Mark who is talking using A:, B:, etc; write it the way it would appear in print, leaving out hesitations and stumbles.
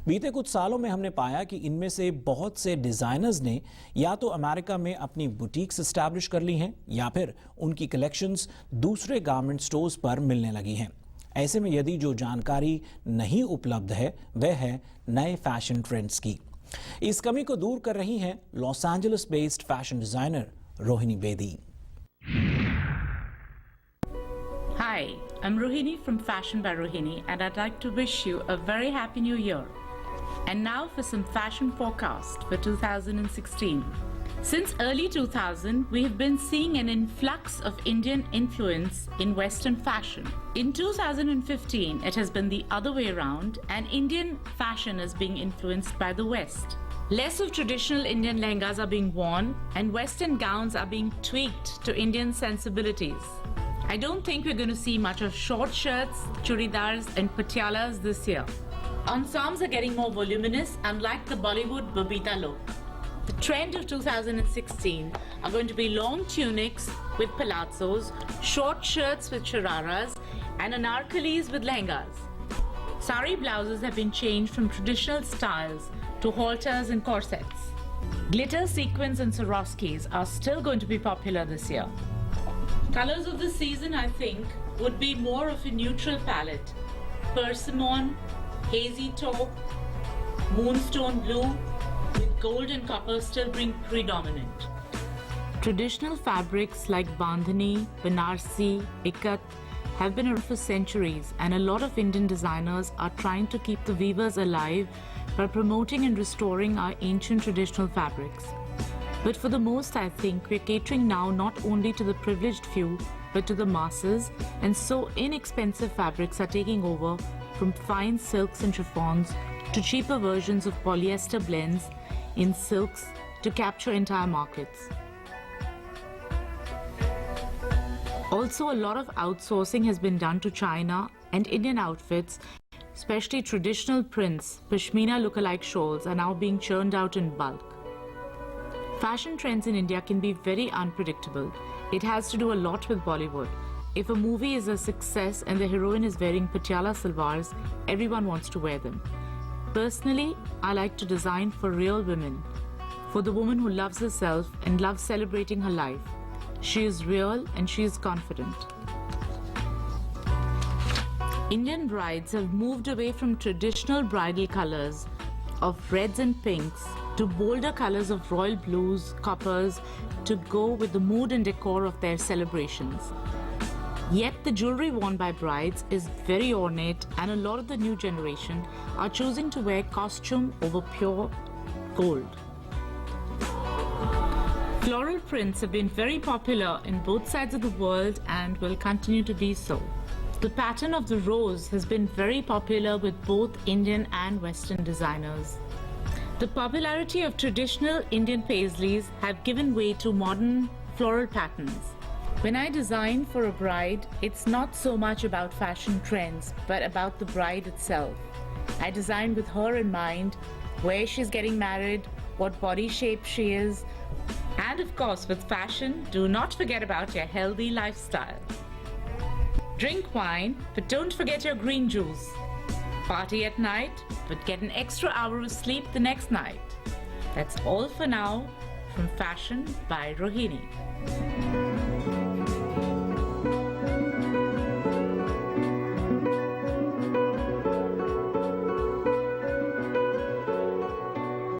A: बीते कुछ सालों में हमने पाया कि इनमें से बहुत से डिजाइनर्स ने या तो अमेरिका में अपनी बुटीक्स एस्टैब्लिश कर ली हैं या फिर उनकी कलेक्शंस दूसरे गारमेंट स्टोर्स पर मिलने लगी हैं। ऐसे में यदि जो जानकारी नहीं उपलब्ध है वह है नए फैशन ट्रेंड्स की। इस कमी को दूर कर रही हैं Los Angeles based fashion designer Rohini Bedi.
B: Hi, I'm Rohini from Fashion by Rohini, and I'd like to wish you a very happy new year. And now for some fashion forecast for 2016. Since early 2000, we have been seeing an influx of Indian influence in Western fashion. In 2015, it has been the other way around, and Indian fashion is being influenced by the West. Less of traditional Indian lehengas are being worn, and Western gowns are being tweaked to Indian sensibilities. I don't think we're going to see much of short shirts, churidars and patialas this year. Ensembles are getting more voluminous, unlike the Bollywood Babita look. The trend of 2016 are going to be long tunics with palazzos, short shirts with shararas and anarkalis with lehengas. Sari blouses have been changed from traditional styles to halters and corsets. Glitter, sequins and Swarovskis are still going to be popular this year. Colors of the season, I think, would be more of a neutral palette. Persimmon, hazy taupe, moonstone blue, with gold and copper still being predominant. Traditional fabrics like bandhani, banarsi, ikat have been around for centuries, and a lot of Indian designers are trying to keep the weavers alive by promoting and restoring our ancient traditional fabrics. But for the most, I think we're catering now not only to the privileged few, but to the masses, and so inexpensive fabrics are taking over, from fine silks and chiffons to cheaper versions of polyester blends in silks to capture entire markets. Also, a lot of outsourcing has been done to China, and Indian outfits, especially traditional prints, pashmina lookalike shawls, are now being churned out in bulk. Fashion trends in India can be very unpredictable. It has to do a lot with Bollywood. If a movie is a success and the heroine is wearing patiala salwars, everyone wants to wear them. Personally, I like to design for real women, for the woman who loves herself and loves celebrating her life. She is real and she is confident. Indian brides have moved away from traditional bridal colors of reds and pinks to bolder colors of royal blues, coppers, to go with the mood and decor of their celebrations. Yet the jewelry worn by brides is very ornate, and a lot of the new generation are choosing to wear costume over pure gold. Floral prints have been very popular in both sides of the world and will continue to be so. The pattern of the rose has been very popular with both Indian and Western designers. The popularity of traditional Indian paisleys have given way to modern floral patterns. When I design for a bride, it's not so much about fashion trends, but about the bride itself. I design with her in mind, where she's getting married, what body shape she is, and of course with fashion, do not forget about your healthy lifestyle. Drink wine, but don't forget your green juice. Party at night, but get an extra hour of sleep the next night. That's all for now from Fashion by Rohini.